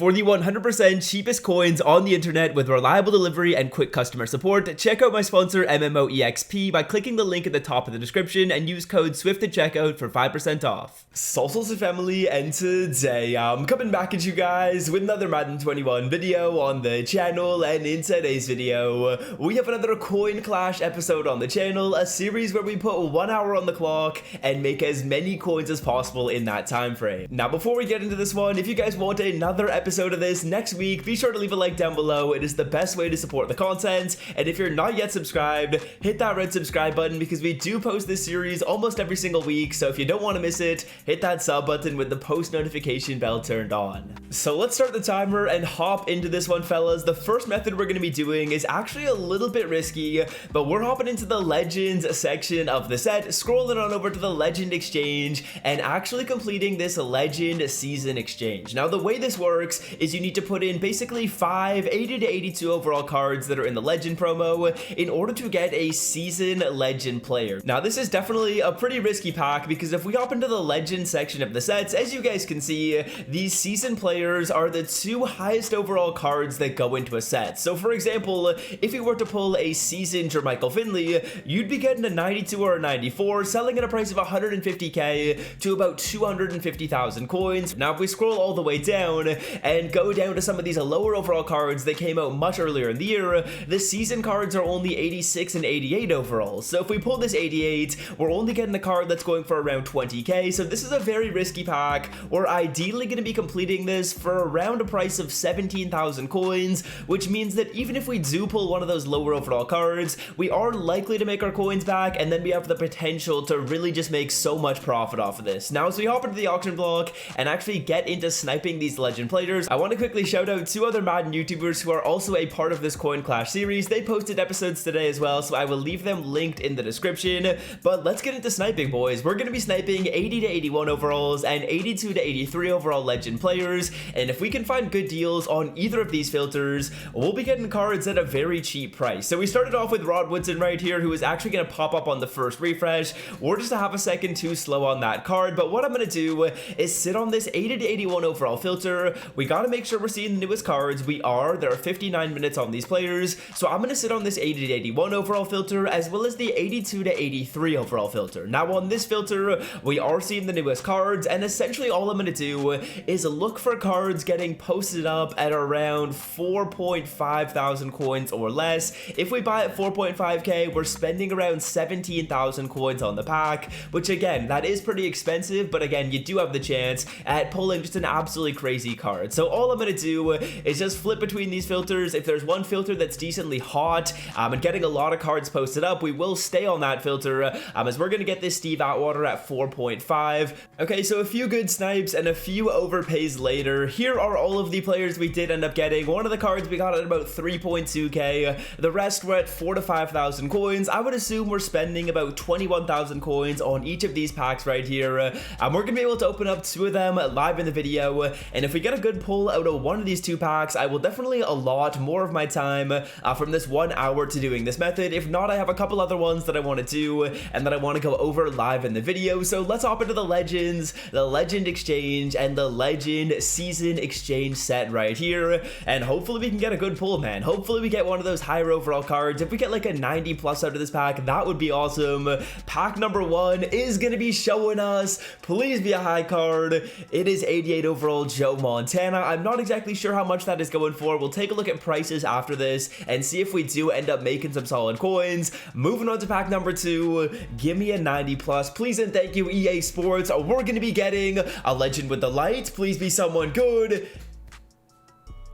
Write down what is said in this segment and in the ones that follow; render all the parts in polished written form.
For the 100% cheapest coins on the internet with reliable delivery and quick customer support, check out my sponsor MMOEXP by clicking the link at the top of the description and use code SWIFT at checkout for 5% off. Salsals family, and today I'm coming back at you guys with another Madden 21 video on the channel, and in today's video we have another Coin Clash episode on the channel, a series where we put 1 hour on the clock and make as many coins as possible in that time frame. Now before we get into this one, if you guys want another episode of this next week, be sure to leave a like down below. It is the best way to support the content, and if you're not yet subscribed, hit that red subscribe button because we do post this series almost every single week, so if you don't want to miss it, hit that sub button with the post notification bell turned on. So let's start the timer and hop into this one, fellas. The first method we're going to be doing is actually a little bit risky, but we're hopping into the Legends section of the set, scrolling on over to the Legend Exchange, and actually completing this Legend Season Exchange. Now the way this works is you need to put in basically 5 80 to 82 overall cards that are in the Legend promo in order to get a Season Legend player. Now this is definitely a pretty risky pack because if we hop into the Legend section of the sets, as you guys can see, these Season players are the 2 highest overall cards that go into a set. So for example, if you were to pull a Season Jermichael Finley, you'd be getting a 92 or a 94, selling at a price of 150k to about 250,000 coins. Now if we scroll all the way down and go down to some of these lower overall cards that came out much earlier in the year, the Season cards are only 86 and 88 overall. So if we pull this 88, we're only getting a card that's going for around 20k, so this is a very risky pack. We're ideally going to be completing this for around a price of 17,000 coins, which means that even if we do pull one of those lower overall cards, we are likely to make our coins back, and then we have the potential to really just make so much profit off of this. Now as we hop into the auction block and actually get into sniping these Legend players, I want to quickly shout out 2 other Madden YouTubers who are also a part of this Coin Clash series. They posted episodes today as well, so I will leave them linked in the description. But let's get into sniping, boys. We're going to be sniping 80 to 81 overalls and 82 to 83 overall Legend players, and if we can find good deals on either of these filters, we'll be getting cards at a very cheap price. So we started off with Woodson right here, who is actually going to pop up on the first refresh. We're just a half a second too slow on that card, but what I'm going to do is sit on this 80 to 81 overall filter. We got to make sure we're seeing the newest cards. We are. There are 59 minutes on these players, so I'm going to sit on this 80 to 81 overall filter as well as the 82 to 83 overall filter. Now on this filter, we are seeing the newest cards, and essentially all I'm going to do is look for cards getting posted up at around 4.5 thousand coins or less. If we buy at 4.5k, we're spending around 17,000 coins on the pack, which again, that is pretty expensive, but again, you do have the chance at pulling just an absolutely crazy card. So all I'm going to do is just flip between these filters. If there's one filter that's decently hot and getting a lot of cards posted up, we will stay on that filter as we're going to get this Steve Atwater at 4.5. Okay, so a few good snipes and a few overpays later. Here are all of the players we did end up getting. One of the cards we got at about 3.2k. The rest were at 4 to 5,000 coins. I would assume we're spending about 21,000 coins on each of these packs right here. And we're going to be able to open up 2 of them live in the video. And if we get a good pull out of one of these 2 packs, I will definitely allot more of my time from this 1 hour to doing this method. If not, I have a couple other ones that I want to do and that I want to go over live in the video. So let's hop into the Legends, the Legend Exchange, and the Legend Season Exchange set right here. And hopefully we can get a good pull, man. Hopefully we get one of those higher overall cards. If we get like a 90 plus out of this pack, that would be awesome. Pack number 1 is going to be showing us, please be a high card. It is 88 overall Joe Montana. I'm not exactly sure how much that is going for. We'll take a look at prices after this and see if we do end up making some solid coins. Moving on to pack number 2, give me a 90 plus, please and thank you EA Sports. We're going to be getting a Legend with the light. Please be someone good.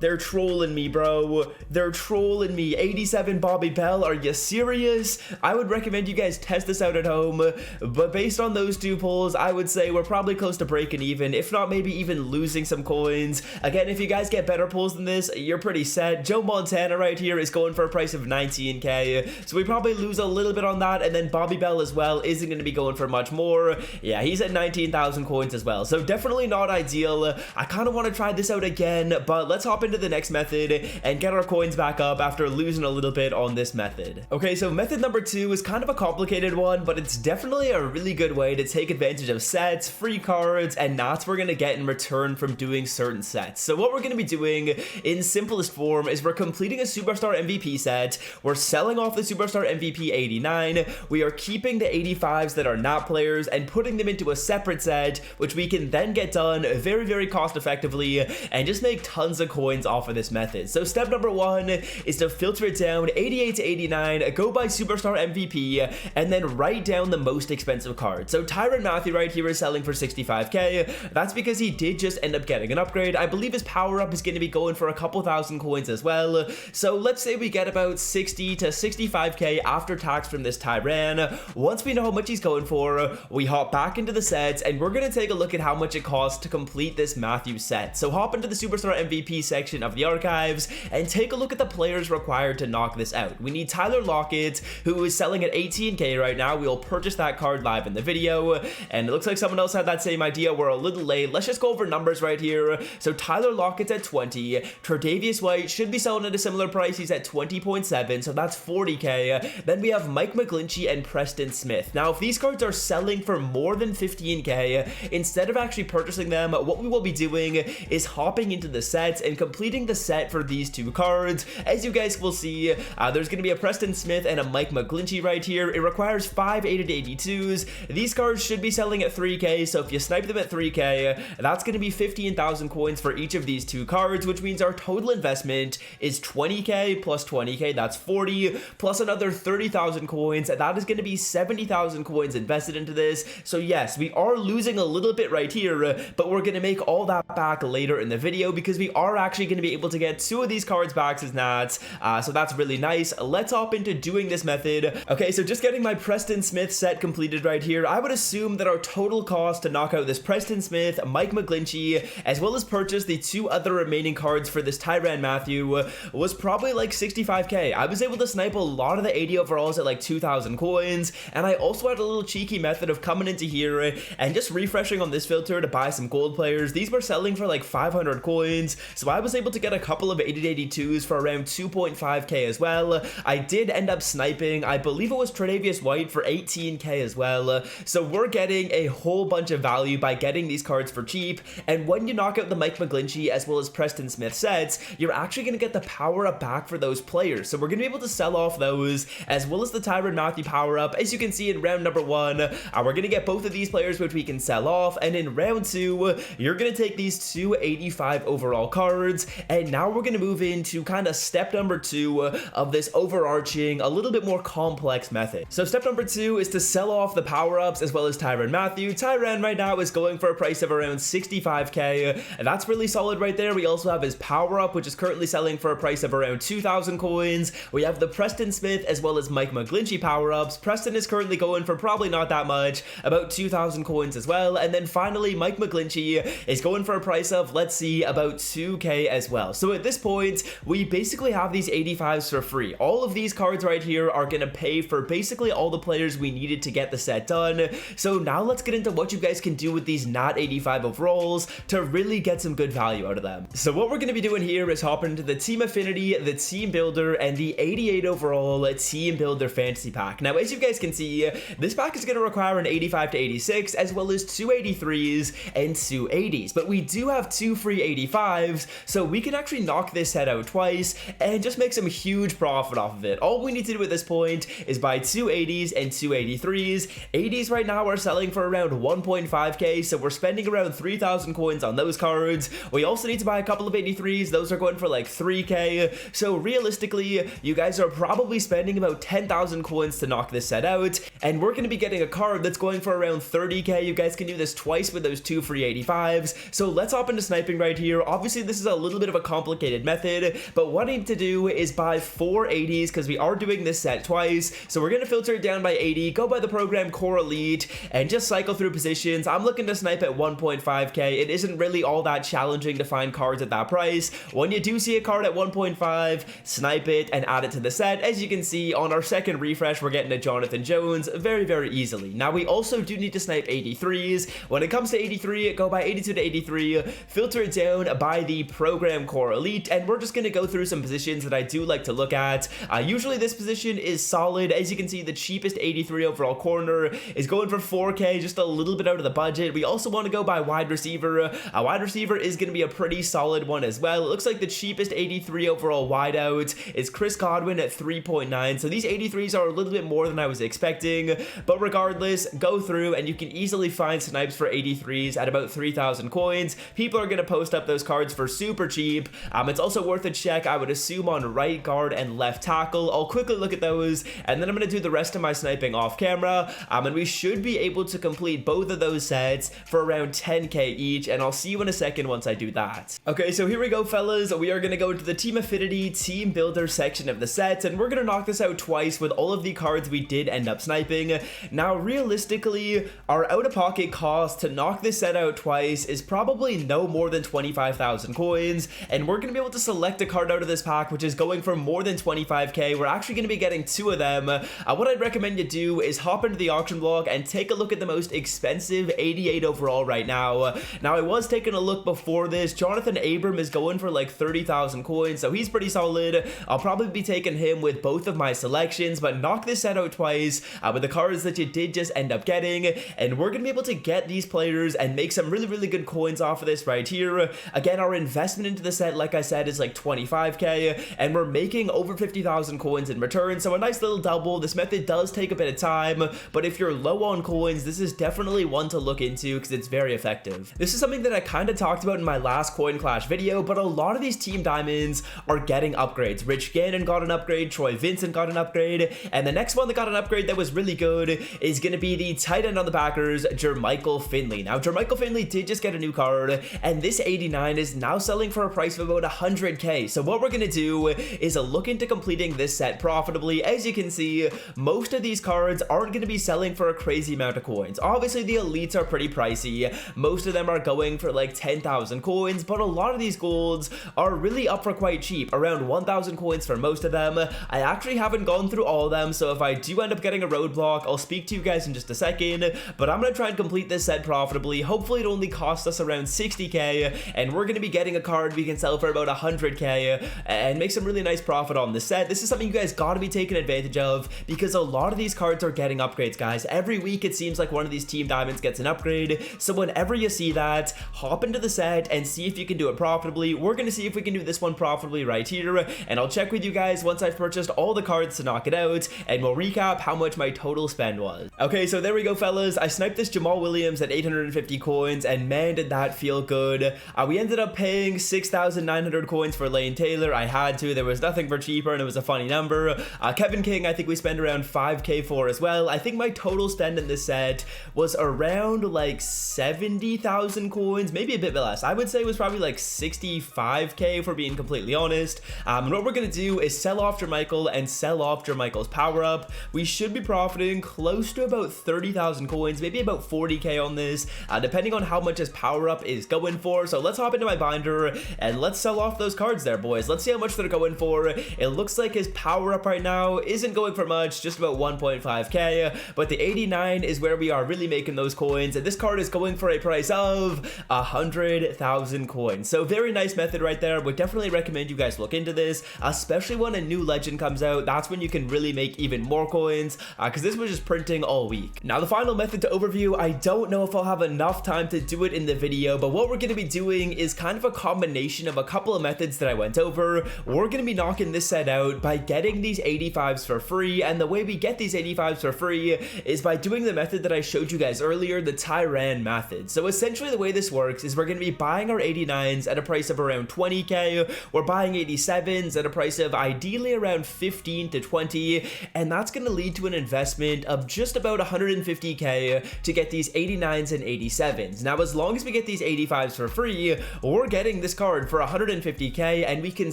They're trolling me, bro. They're trolling me. 87 Bobby Bell. Are you serious? I would recommend you guys test this out at home. But based on those 2 pulls, I would say we're probably close to breaking even. If not, maybe even losing some coins. Again, if you guys get better pulls than this, you're pretty set. Joe Montana right here is going for a price of 19k. So we probably lose a little bit on that. And then Bobby Bell as well isn't going to be going for much more. Yeah, he's at 19,000 coins as well. So definitely not ideal. I kind of want to try this out again. But let's hop into the next method and get our coins back up after losing a little bit on this method. Okay, so method number 2 is kind of a complicated one, but it's definitely a really good way to take advantage of sets, free cards, and knots we're going to get in return from doing certain sets. So what we're going to be doing in simplest form is we're completing a Superstar MVP set, we're selling off the Superstar MVP 89, we are keeping the 85s that are not players and putting them into a separate set, which we can then get done very, very cost effectively and just make tons of coins off of this method. So step number 1 is to filter it down 88 to 89, go by Superstar MVP, and then write down the most expensive card. So Tyrann Mathieu right here is selling for 65k. That's because he did just end up getting an upgrade. I believe his power up is going to be going for a couple thousand coins as well. So let's say we get about 60 to 65k after tax from this Tyrann. Once we know how much he's going for, we hop back into the sets and we're going to take a look at how much it costs to complete this Mathieu set. So hop into the Superstar MVP section of the archives and take a look at the players required to knock this out. We need Tyler Lockett, who is selling at 18k right now. We'll purchase that card live in the video, and it looks like someone else had that same idea. We're a little late. Let's just go over numbers right here. So Tyler Lockett's at 20. Tre'Davious White should be selling at a similar price. He's at 20.7, so that's 40k. Then we have Mike McGlinchey and Preston Smith. Now, if these cards are selling for more than 15k, instead of actually purchasing them, what we will be doing is hopping into the sets and completing the set for these two cards. As you guys will see, there's going to be a Preston Smith and a Mike McGlinchey right here. It requires 5 82s. These cards should be selling at 3k, so if you snipe them at 3k, that's going to be 15,000 coins for each of these two cards, which means our total investment is 20k plus 20k, that's 40, plus another 30,000 coins. That is going to be 70,000 coins invested into this. So yes, we are losing a little bit right here, but we're going to make all that back later in the video because we are actually going to be able to get 2 of these cards back as nats, so that's really nice. Let's hop into doing this method. Okay, so just getting my Preston Smith set completed right here, I would assume that our total cost to knock out this Preston Smith, Mike McGlinchey, as well as purchase the 2 other remaining cards for this Tyrann Mathieu was probably like 65k. I was able to snipe a lot of the 80 overalls at like 2,000 coins, and I also had a little cheeky method of coming into here and just refreshing on this filter to buy some gold players. These were selling for like 500 coins, so I was able to get a couple of 80-82s for around 2.5k as well. I did end up sniping, I believe it was Tre'Davious White for 18k as well, so we're getting a whole bunch of value by getting these cards for cheap. And when you knock out the Mike McGlinchey as well as Preston Smith sets, you're actually going to get the power up back for those players, so we're going to be able to sell off those as well as the Tyrann Mathieu power up. As you can see in round number 1, we're going to get both of these players which we can sell off, and in round 2 you're going to take these 2 85 overall cards, and now we're going to move into kind of step number 2 of this overarching, a little bit more complex method. So step number 2 is to sell off the power-ups as well as Tyrann Mathieu. Tyrann right now is going for a price of around 65k, and that's really solid right there. We also have his power-up, which is currently selling for a price of around 2,000 coins. We have the Preston Smith as well as Mike McGlinchey power-ups. Preston is currently going for probably not that much, about 2,000 coins as well. And then finally, Mike McGlinchey is going for a price of, let's see, about 2k as well. So at this point, we basically have these 85s for free. All of these cards right here are going to pay for basically all the players we needed to get the set done. So now let's get into what you guys can do with these not 85 overalls to really get some good value out of them. So what we're going to be doing here is hopping into the Team Affinity, the Team Builder, and the 88 overall Team Builder Fantasy Pack. Now, as you guys can see, this pack is going to require an 85 to 86, as well as 2 83s and 2 80s. But we do have 2 free 85s, so we can actually knock this set out twice and just make some huge profit off of it. All we need to do at this point is buy 2 80s and 2 83s. 80s right now are selling for around 1.5k, so we're spending around 3,000 coins on those cards. We also need to buy a couple of 83s. Those are going for like 3k. So realistically, you guys are probably spending about 10,000 coins to knock this set out, and we're going to be getting a card that's going for around 30k. You guys can do this twice with those 2 free 85s. So let's hop into sniping right here. Obviously, this is a little bit of a complicated method, but what I need to do is buy 4 80s because we are doing this set twice. So we're going to filter it down by 80, go by the program Core Elite, and just cycle through positions. I'm looking to snipe at 1.5k. It isn't really all that challenging to find cards at that price. When you do see a card at 1.5, snipe it and add it to the set. As you can see, on our second refresh, we're getting a Jonathan Jones very, very easily. Now, we also do need to snipe 83s. When it comes to 83, go by 82 to 83, filter it down by the Pro Program Core Elite, and we're just going to go through some positions that I do like to look at. Usually this position is solid. As you can see, the cheapest 83 overall corner is going for 4K, just a little bit out of the budget. We also want to go by wide receiver. A wide receiver is going to be a pretty solid one as well. It looks like the cheapest 83 overall wideout is Chris Godwin at 3.9, so these 83s are a little bit more than I was expecting, but regardless, go through and you can easily find snipes for 83s at about 3,000 coins. People are going to post up those cards for super cheap. It's also worth a check, I would assume, on right guard and left tackle. I'll quickly look at those, and then I'm going to do the rest of my sniping off camera, and we should be able to complete both of those sets for around 10k each, and I'll see you in a second once I do that. Okay, so here we go, fellas. We are going to go into the Team Affinity Team Builder section of the sets, and we're going to knock this out twice with all of the cards we did end up sniping. Now, realistically, our out-of-pocket cost to knock this set out twice is probably no more than 25,000 coins, and we're going to be able to select a card out of this pack, which is going for more than 25k. We're actually going to be getting 2 of them. What I'd recommend you do is hop into the auction block and take a look at the most expensive 88 overall right now. Now, I was taking a look before this. Jonathan Abram is going for like 30,000 coins, so he's pretty solid. I'll probably be taking him with both of my selections, but knock this set out twice with the cards that you did just end up getting, and we're going to be able to get these players and make some really good coins off of this right here. Again, our investment into the set, like I said, is like 25k, and we're making over 50,000 coins in return, so a nice little double. This method does take a bit of time, but if you're low on coins, this is definitely one to look into because it's very effective. This is something that I kind of talked about in my last Coin Clash video, but a lot of these team diamonds are getting upgrades. Rich Gannon got an upgrade, Troy Vincent got an upgrade, and the next one that got an upgrade that was really good is going to be the tight end on the Packers, Jermichael Finley. Now, Jermichael Finley did just get a new card, and this 89 is now selling for a price of about 100k. So what we're going to do is look into completing this set profitably. As you can see, most of these cards aren't going to be selling for a crazy amount of coins. Obviously, the elites are pretty pricey. Most of them are going for like 10,000 coins, but a lot of these golds are really up for quite cheap, around 1,000 coins for most of them. I actually haven't gone through all of them, so if I do end up getting a roadblock, I'll speak to you guys in just a second, but I'm going to try and complete this set profitably. Hopefully, it only costs us around 60k, and we're going to be getting a card we can sell for about 100k and make some really nice profit on this set. This is something you guys got to be taking advantage of because a lot of these cards are getting upgrades, guys. Every week, it seems like one of these team diamonds gets an upgrade, so whenever you see that, hop into the set and see if you can do it profitably. We're going to see if we can do this one profitably right here, and I'll check with you guys once I've purchased all the cards to knock it out, and we'll recap how much my total spend was. Okay, so there we go, fellas. I sniped this Jamal Williams at 850 coins, and man, did that feel good. We ended up paying 6,900 coins for Lane Taylor. I had to. There was nothing for cheaper, and it was a funny number. Kevin King, I think we spent around 5k for as well. I think my total spend in this set was around like 70,000 coins, maybe a bit less. I would say it was probably like 65k if we're being completely honest. And what we're going to do is sell off Jermichael and sell off Jermichael's power up. We should be profiting close to about 30,000 coins, maybe about 40k on this, depending on how much his power up is going for. So let's hop into my binder and let's sell off those cards there, boys. Let's see how much they're going for. It looks like his power up right now isn't going for much, just about 1.5k, but the 89 is where we are really making those coins, and this card is going for a price of 100,000 coins. So very nice method right there. Would definitely recommend you guys look into this, especially when a new legend comes out. That's when you can really make even more coins, because this was just printing all week. Now, the final method to overview, I don't know if I'll have enough time to do it in the video, but what we're going to be doing is kind of a combination of a couple of methods that I went over. We're going to be knocking this set out by getting these 85s for free, and the way we get these 85s for free is by doing the method that I showed you guys earlier, the Tyran method. So essentially the way this works is we're going to be buying our 89s at a price of around 20k. We're buying 87s at a price of ideally around 15 to 20, and that's going to lead to an investment of just about 150k to get these 89s and 87s. Now, as long as we get these 85s for free, we're getting this card for 150k, and we can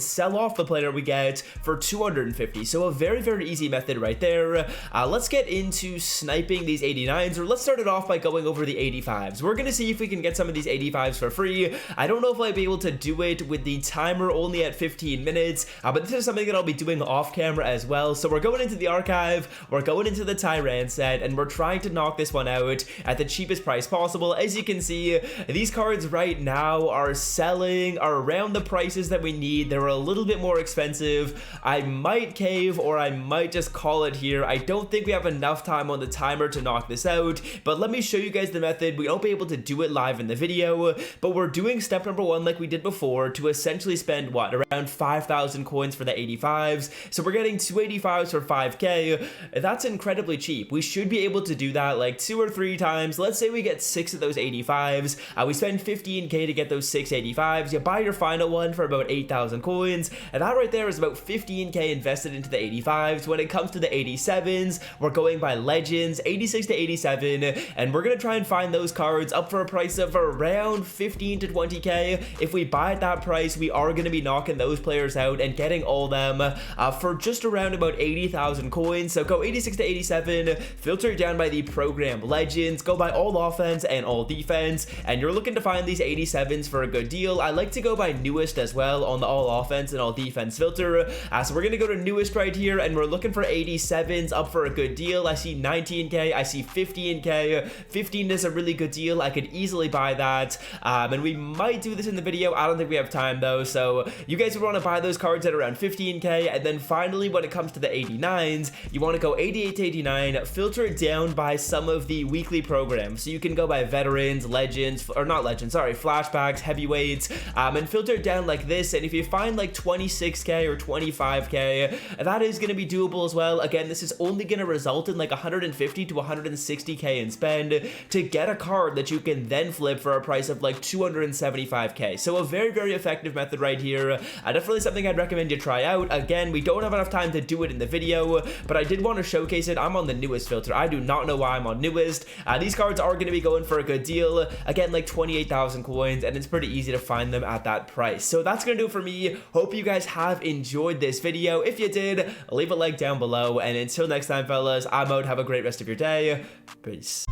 sell off the player we get for 250. So a very easy method right there. Let's get into sniping these 89s, or let's start it off by going over the 85s. We're going to see if we can get some of these 85s for free. I don't know if I'll be able to do it with the timer only at 15 minutes, but this is something that I'll be doing off camera as well. So we're going into the archive, we're going into the Tyran set, and we're trying to knock this one out at the cheapest price possible. As you can see, these cards right now are selling finding are around the prices that we need. They're a little bit more expensive. I might cave, or I might just call it here. I don't think we have enough time on the timer to knock this out, but let me show you guys the method. We won't be able to do it live in the video, but we're doing step number 1 like we did before to essentially spend what, around 5,000 coins for the 85s. So we're getting 2 85s for 5k. That's incredibly cheap. We should be able to do that like 2 or 3 times. Let's say we get 6 of those 85s. We spend 15k to get those 6 85s. You buy your final one for about 8,000 coins, and that right there is about 15k invested into the 85s. When it comes to the 87s, we're going by legends, 86 to 87, and we're gonna try and find those cards up for a price of around 15 to 20k. If we buy at that price, we are gonna be knocking those players out and getting all them for just around about 80,000 coins. So go 86 to 87, filter it down by the program legends, go by all offense and all defense, and you're looking to find these 87s for a good deal. I like to go by newest as well on the all offense and all defense filter. So we're gonna go to newest right here, and we're looking for 87s up for a good deal. I see 19k, I see 15k. 15 is a really good deal. I could easily buy that, and we might do this in the video. I don't think we have time though, so you guys would want to buy those cards at around 15k. And then finally, when it comes to the 89s, you want to go 88 to 89, filter it down by some of the weekly programs. So you can go by veterans, legends, or not legends, sorry, flashbacks, heavyweights, and filter it down like this. And if you find like 26k or 25k, that is going to be doable as well. Again, this is only going to result in like 150 to 160k in spend to get a card that you can then flip for a price of like 275k. So a very, very effective method right here. Definitely something I'd recommend you try out. Again, we don't have enough time to do it in the video, but I did want to showcase it. I'm on the newest filter. I do not know why I'm on newest. These cards are going to be going for a good deal. Again, like 28,000 coins, and it's pretty easy to find them at that price. So that's going to do it for me. Hope you guys have enjoyed this video. If you did, leave a like down below, and until next time, fellas, I'm out. Have a great rest of your day. Peace.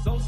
So